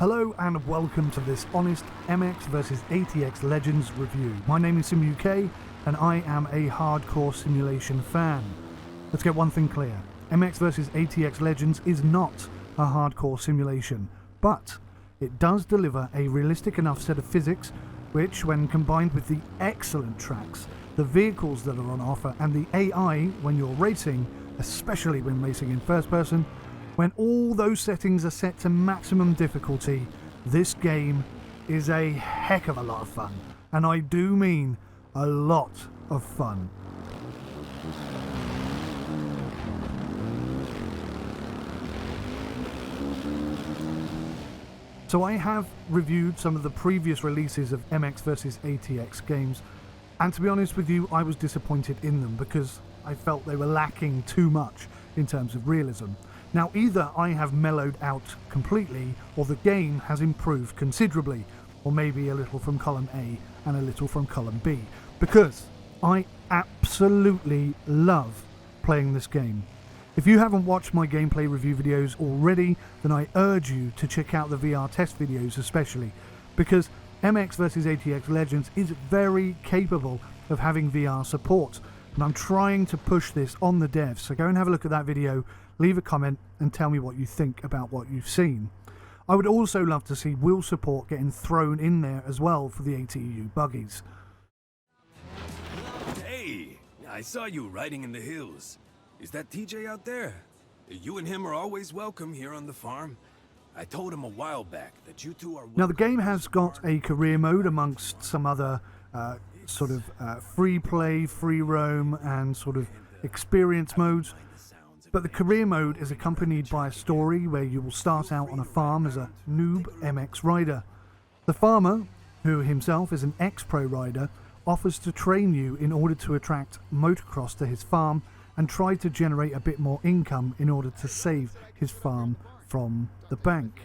Hello and welcome to this honest MX vs ATX Legends review. My name is 𝐒𝐢𝐦 and I am a hardcore simulation fan. Let's get one thing clear, MX vs ATX Legends is not a hardcore simulation, but it does deliver a realistic enough set of physics which, when combined with the excellent tracks, the vehicles that are on offer and the AI when you're racing, especially when racing in first person, when all those settings are set to maximum difficulty, this game is a heck of a lot of fun. And I do mean a lot of fun. So I have reviewed some of the previous releases of MX vs ATX games, and to be honest with you, I was disappointed in them because I felt they were lacking too much in terms of realism. Now, either I have mellowed out completely, or the game has improved considerably, or maybe a little from column A and a little from column B, because I absolutely love playing this game. If you haven't watched my gameplay review videos already, then I urge you to check out the VR test videos especially, because MX vs ATX Legends is very capable of having VR support, and I'm trying to push this on the devs, so go and have a look at that video, leave a comment and tell me what you think about what you've seen. I would also love to see wheel support getting thrown in there as well for the ATU buggies. Hey, I saw you riding in the hills. Is that TJ out there? You and him are always welcome here on the farm. I told him a while back that you two are... Now the game has got a career mode amongst some other free play, free roam and sort of experience modes. But the career mode is accompanied by a story where you will start out on a farm as a noob MX rider. The farmer, who himself is an ex-pro rider, offers to train you in order to attract motocross to his farm and try to generate a bit more income in order to save his farm from the bank.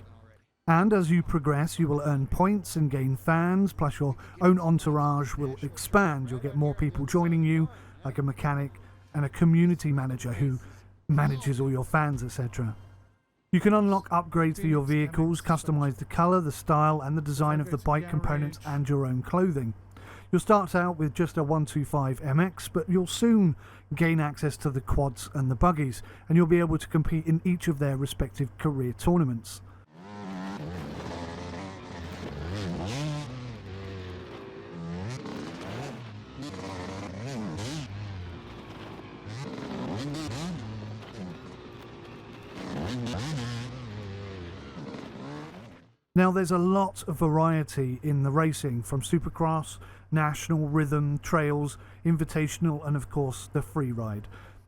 And as you progress, you will earn points and gain fans, plus your own entourage will expand. You'll get more people joining you, like a mechanic and a community manager who manages all your fans, etc. You can unlock upgrades for your vehicles, customize the color, the style and the design of the bike components and your own clothing. You'll start out with just a 125 MX, but you'll soon gain access to the quads and the buggies, and you'll be able to compete in each of their respective career tournaments. Now there's a lot of variety in the racing, from Supercross, National, Rhythm, Trails, Invitational and of course the Freeride.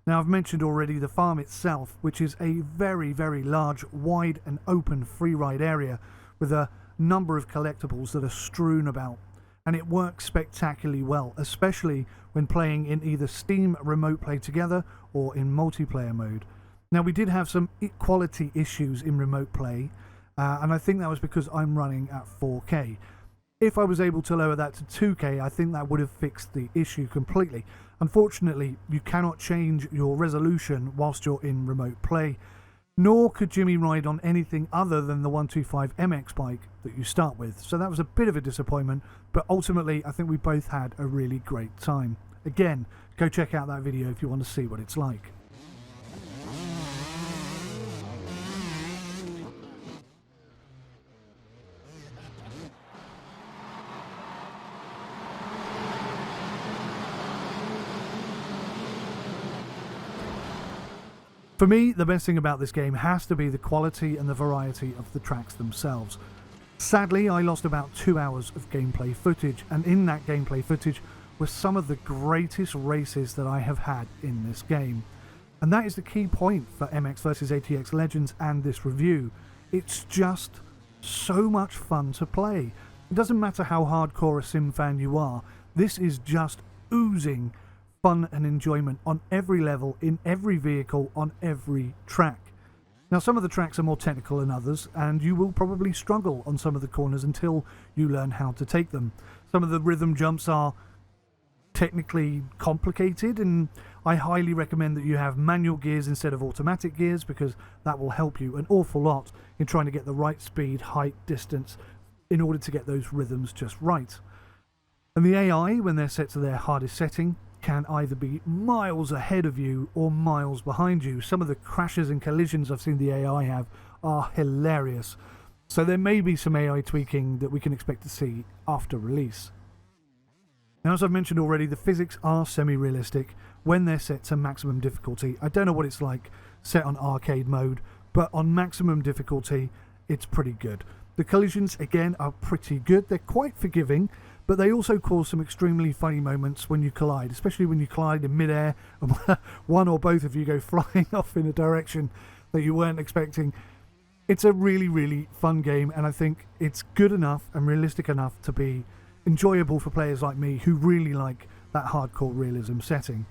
Now I've mentioned already the farm itself, which is a very, very large, wide and open freeride area with a number of collectibles that are strewn about, and it works spectacularly well, especially when playing in either Steam Remote Play Together or in multiplayer mode. Now we did have some quality issues in Remote Play, and I think that was because I'm running at 4K. If I was able to lower that to 2K, I think that would have fixed the issue completely. Unfortunately, you cannot change your resolution whilst you're in remote play, nor could Jimmy ride on anything other than the 125 MX bike that you start with. So that was a bit of a disappointment, but ultimately I think we both had a really great time. Again, go check out that video if you want to see what it's like. For me, the best thing about this game has to be the quality and the variety of the tracks themselves. Sadly, I lost about 2 hours of gameplay footage, and in that gameplay footage were some of the greatest races that I have had in this game. And that is the key point for MX vs ATX Legends and this review. It's just so much fun to play. It doesn't matter how hardcore a sim fan you are, this is just oozing fun and enjoyment on every level, in every vehicle, on every track. Now some of the tracks are more technical than others, and you will probably struggle on some of the corners until you learn how to take them. Some of the rhythm jumps are technically complicated, and I highly recommend that you have manual gears instead of automatic gears, because that will help you an awful lot in trying to get the right speed, height, distance in order to get those rhythms just right. And the AI, when they're set to their hardest setting, can either be miles ahead of you or miles behind you. Some of the crashes and collisions I've seen the AI have are hilarious. So there may be some AI tweaking that we can expect to see after release. Now, as I've mentioned already, the physics are semi-realistic when they're set to maximum difficulty. I don't know what it's like set on arcade mode, but on maximum difficulty, it's pretty good. The collisions, again, are pretty good. They're quite forgiving, but they also cause some extremely funny moments when you collide, especially when you collide in midair and one or both of you go flying off in a direction that you weren't expecting. It's a really, really fun game, and I think it's good enough and realistic enough to be enjoyable for players like me who really like that hardcore realism setting.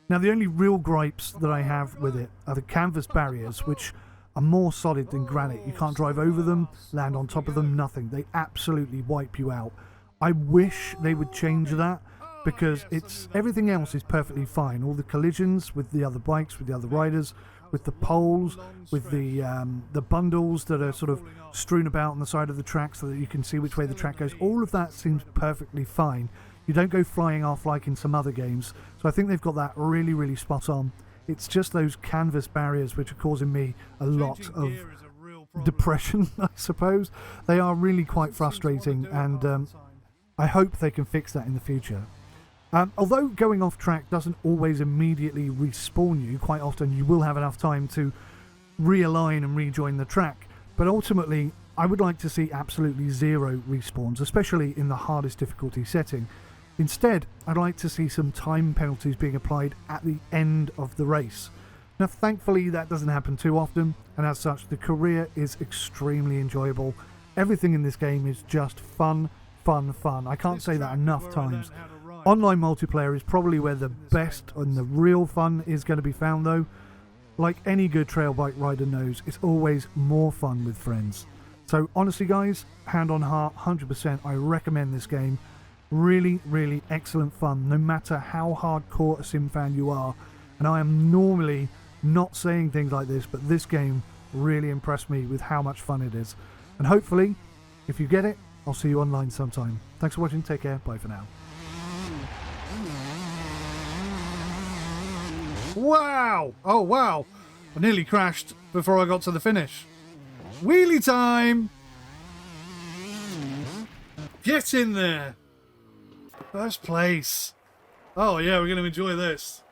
Now, the only real gripes that I have with it are the canvas barriers, which are more solid than granite. You can't drive over them, land on top of them, nothing. They absolutely wipe you out. I wish they would change that, because everything else is perfectly fine. All the collisions with the other bikes, with the other riders, with the poles, with the bundles that are sort of strewn about on the side of the track so that you can see which way the track goes. All of that seems perfectly fine. You don't go flying off like in some other games. So I think they've got that really, really spot on. It's just those canvas barriers which are causing me a lot of depression, I suppose. They are really quite frustrating, and I hope they can fix that in the future. Although going off track doesn't always immediately respawn you, quite often you will have enough time to realign and rejoin the track, but ultimately I would like to see absolutely zero respawns, especially in the hardest difficulty setting. Instead, I'd like to see some time penalties being applied at the end of the race. Now, thankfully that doesn't happen too often, and as such the career is extremely enjoyable. Everything in this game is just fun. I can't say that enough times. Online multiplayer is probably where the best and the real fun is going to be found, though. Like any good trail bike rider knows, it's always more fun with friends. So honestly guys, hand on heart, 100% I recommend this game. Really, really excellent fun, no matter how hardcore a sim fan you are. And I am normally not saying things like this, but this game really impressed me with how much fun it is. And hopefully, if you get it, I'll see you online sometime. Thanks for watching, take care, bye for now. Wow! Oh wow! I nearly crashed before I got to the finish. Wheelie time! Get in there! First place. Oh yeah, we're going to enjoy this.